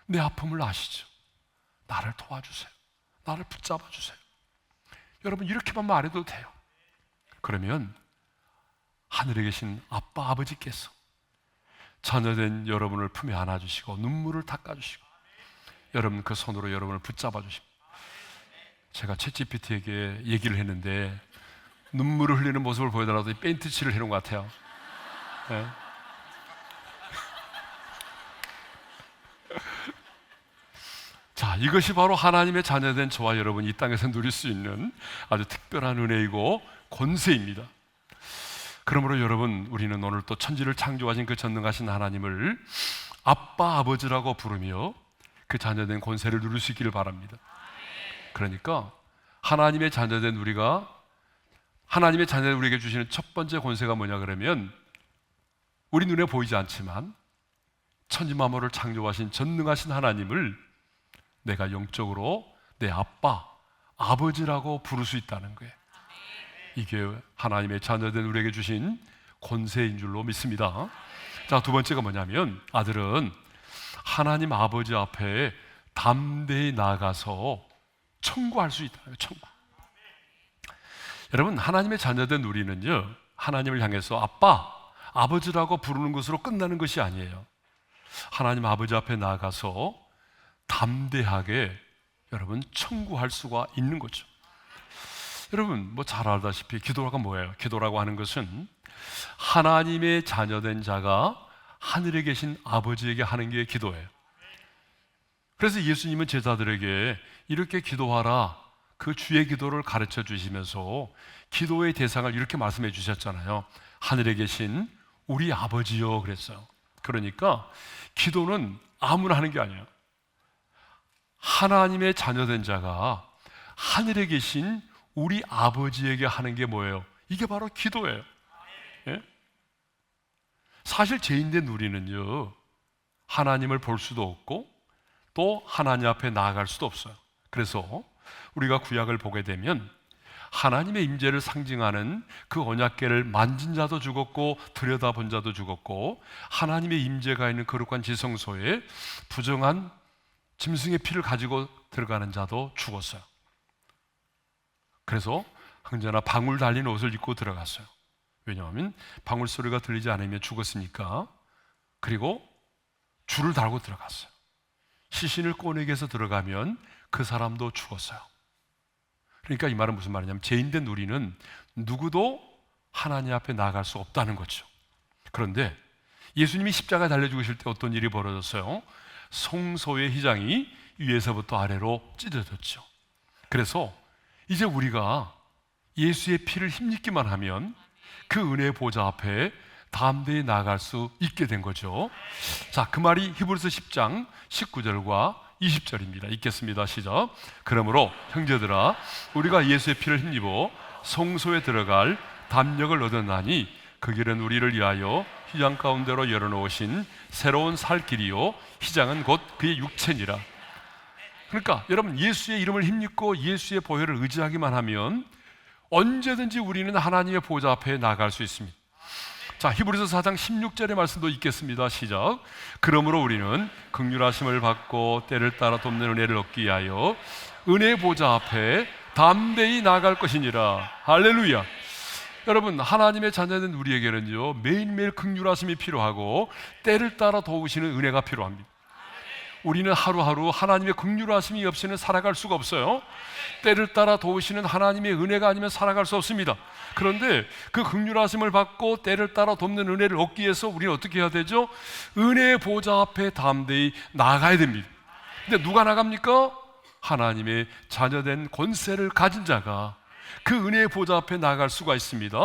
내 아픔을 아시죠? 나를 도와주세요. 나를 붙잡아 주세요. 여러분 이렇게만 말해도 돼요. 그러면 하늘에 계신 아빠 아버지께서 자녀된 여러분을 품에 안아주시고 눈물을 닦아주시고 여러분 그 손으로 여러분을 붙잡아 주십니다. 제가 챗GPT에게 얘기를 했는데 눈물을 흘리는 모습을 보여달라고 페인트 칠을 해놓은 것 같아요. 네. 자, 이것이 바로 하나님의 자녀된 저와 여러분이 이 땅에서 누릴 수 있는 아주 특별한 은혜이고 권세입니다. 그러므로 여러분 우리는 오늘 또 천지를 창조하신 그 전능하신 하나님을 아빠 아버지라고 부르며 그 자녀된 권세를 누릴 수 있기를 바랍니다. 그러니까 하나님의 자녀된 우리가 하나님의 자녀된 우리에게 주시는 첫 번째 권세가 뭐냐 그러면 우리 눈에 보이지 않지만 천지 만물을 창조하신 전능하신 하나님을 내가 영적으로 내 아빠, 아버지라고 부를 수 있다는 거예요. 이게 하나님의 자녀된 우리에게 주신 권세인 줄로 믿습니다. 자, 두 번째가 뭐냐면 아들은 하나님 아버지 앞에 담대히 나아가서 청구할 수 있다는 거예요. 청구. 여러분 하나님의 자녀된 우리는요 하나님을 향해서 아빠, 아버지라고 부르는 것으로 끝나는 것이 아니에요. 하나님 아버지 앞에 나아가서 담대하게 여러분 청구할 수가 있는 거죠. 여러분 뭐 잘 알다시피 기도가 뭐예요? 기도라고 하는 것은 하나님의 자녀된 자가 하늘에 계신 아버지에게 하는 게 기도예요. 그래서 예수님은 제자들에게 이렇게 기도하라 그 주의 기도를 가르쳐 주시면서 기도의 대상을 이렇게 말씀해 주셨잖아요. 하늘에 계신 우리 아버지요 그랬어요. 그러니까 기도는 아무나 하는 게 아니에요. 하나님의 자녀된 자가 하늘에 계신 우리 아버지에게 하는 게 뭐예요? 이게 바로 기도예요. 예? 사실 죄인된 우리는요 하나님을 볼 수도 없고 또 하나님 앞에 나아갈 수도 없어요. 그래서 우리가 구약을 보게 되면 하나님의 임재를 상징하는 그 언약궤를 만진 자도 죽었고 들여다본 자도 죽었고 하나님의 임재가 있는 거룩한 지성소에 부정한 짐승의 피를 가지고 들어가는 자도 죽었어요. 그래서 언제나 방울 달린 옷을 입고 들어갔어요. 왜냐하면 방울 소리가 들리지 않으면 죽었으니까. 그리고 줄을 달고 들어갔어요. 시신을 꺼내기 위해서 들어가면 그 사람도 죽었어요. 그러니까 이 말은 무슨 말이냐면 죄인된 우리는 누구도 하나님 앞에 나아갈 수 없다는 거죠. 그런데 예수님이 십자가에 달려 죽으실 때 어떤 일이 벌어졌어요? 성소의 휘장이 위에서부터 아래로 찢어졌죠. 그래서 이제 우리가 예수의 피를 힘입기만 하면 그 은혜의 보좌 앞에 담대히 나아갈 수 있게 된 거죠. 자, 그 말이 히브리서 10장 19절과 20절입니다. 읽겠습니다. 시작. 그러므로 형제들아, 우리가 예수의 피를 힘입어 성소에 들어갈 담력을 얻었나니 그 길은 우리를 위하여 휘장 가운데로 열어놓으신 새로운 살 길이요 휘장은 곧 그의 육체니라. 그러니까 여러분, 예수의 이름을 힘입고 예수의 보혈을 의지하기만 하면 언제든지 우리는 하나님의 보좌 앞에 나갈 수 있습니다. 자, 히브리서 4장 16절의 말씀도 읽겠습니다. 시작. 그러므로 우리는 긍휼하심을 받고 때를 따라 돕는 은혜를 얻기 위하여 은혜의 보좌 앞에 담대히 나아갈 것이니라. 할렐루야. 여러분, 하나님의 자녀된 우리에게는요 매일매일 긍휼하심이 필요하고 때를 따라 도우시는 은혜가 필요합니다. 우리는 하루하루 하나님의 긍휼하심이 없이는 살아갈 수가 없어요. 때를 따라 도우시는 하나님의 은혜가 아니면 살아갈 수 없습니다. 그런데 그 긍휼하심을 받고 때를 따라 돕는 은혜를 얻기 위해서 우리는 어떻게 해야 되죠? 은혜의 보좌 앞에 담대히 나가야 됩니다. 근데 누가 나갑니까? 하나님의 자녀된 권세를 가진 자가 그 은혜의 보좌 앞에 나갈 수가 있습니다.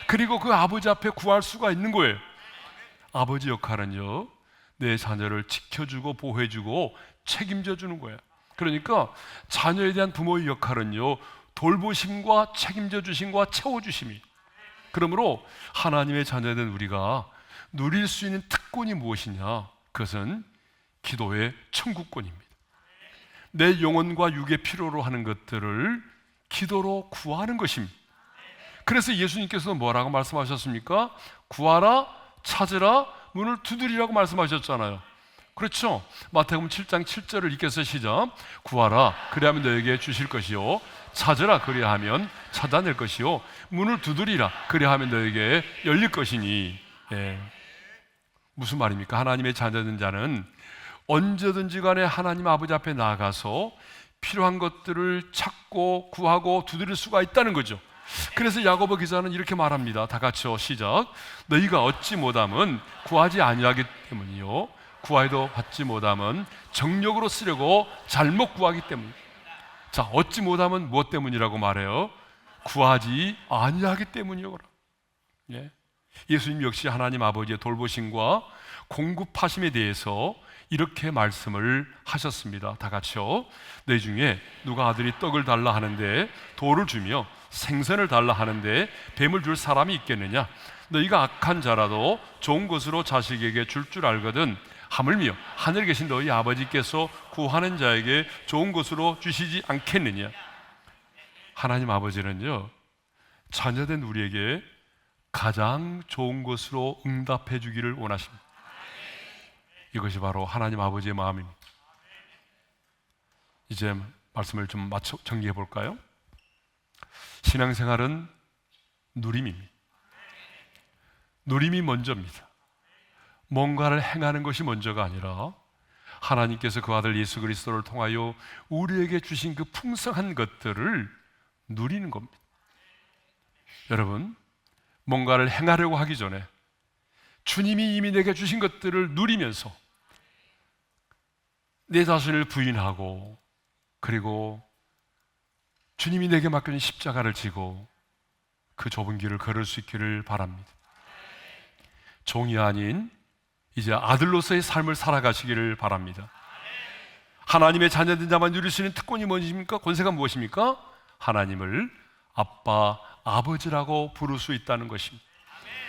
그리고 그 아버지 앞에 구할 수가 있는 거예요. 아버지 역할은요 내 자녀를 지켜주고 보호해주고 책임져 주는 거예요. 그러니까 자녀에 대한 부모의 역할은요 돌보심과 책임져 주심과 채워주심이. 그러므로 하나님의 자녀된 우리가 누릴 수 있는 특권이 무엇이냐? 그것은 기도의 천국권입니다. 내 영혼과 육의 필요로 하는 것들을 기도로 구하는 것입니다. 그래서 예수님께서 뭐라고 말씀하셨습니까? 구하라, 찾으라, 문을 두드리라고 말씀하셨잖아요. 그렇죠? 마태복음 7장 7절을 읽겠어요. 시작. 구하라, 그리하면 너에게 주실 것이요 찾으라, 그리하면 찾아낼 것이요 문을 두드리라, 그리하면 너에게 열릴 것이니. 예. 무슨 말입니까? 하나님의 자녀된 자는 언제든지 간에 하나님 아버지 앞에 나아가서 필요한 것들을 찾고 구하고 두드릴 수가 있다는 거죠. 그래서 야고보 기자는 이렇게 말합니다. 다 같이요. 시작. 너희가 얻지 못함은 구하지 아니하기 때문이요 구하여도 받지 못함은 정욕으로 쓰려고 잘못 구하기 때문. 자, 얻지 못함은 무엇 때문이라고 말해요? 구하지 아니하기 때문이요. 예. 예수님 역시 하나님 아버지의 돌보심과 공급하심에 대해서 이렇게 말씀을 하셨습니다. 다 같이요. 내 중에 누가 아들이 떡을 달라 하는데 돌을 주며 생선을 달라 하는데 뱀을 줄 사람이 있겠느냐? 너희가 악한 자라도 좋은 것으로 자식에게 줄 줄 알거든 하물며 하늘에 계신 너희 아버지께서 구하는 자에게 좋은 것으로 주시지 않겠느냐? 하나님 아버지는요 자녀된 우리에게 가장 좋은 것으로 응답해 주기를 원하십니다. 이것이 바로 하나님 아버지의 마음입니다. 이제 말씀을 좀 정리해 볼까요? 신앙생활은 누림입니다. 누림이 먼저입니다. 뭔가를 행하는 것이 먼저가 아니라 하나님께서 그 아들 예수 그리스도를 통하여 우리에게 주신 그 풍성한 것들을 누리는 겁니다. 여러분, 뭔가를 행하려고 하기 전에 주님이 이미 내게 주신 것들을 누리면서 내 자신을 부인하고 그리고 주님이 내게 맡겨진 십자가를 지고 그 좁은 길을 걸을 수 있기를 바랍니다. 종이 아닌 이제 아들로서의 삶을 살아가시기를 바랍니다. 하나님의 자녀된 자만 누릴 수 있는 특권이 무엇입니까? 권세가 무엇입니까? 하나님을 아빠, 아버지라고 부를 수 있다는 것입니다.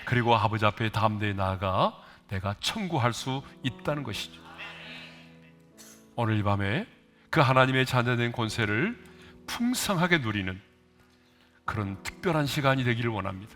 그리고 아버지 앞에 담대히 나아가 내가 청구할 수 있다는 것이죠. 오늘 이 밤에 그 하나님의 자녀된 권세를 풍성하게 누리는 그런 특별한 시간이 되기를 원합니다.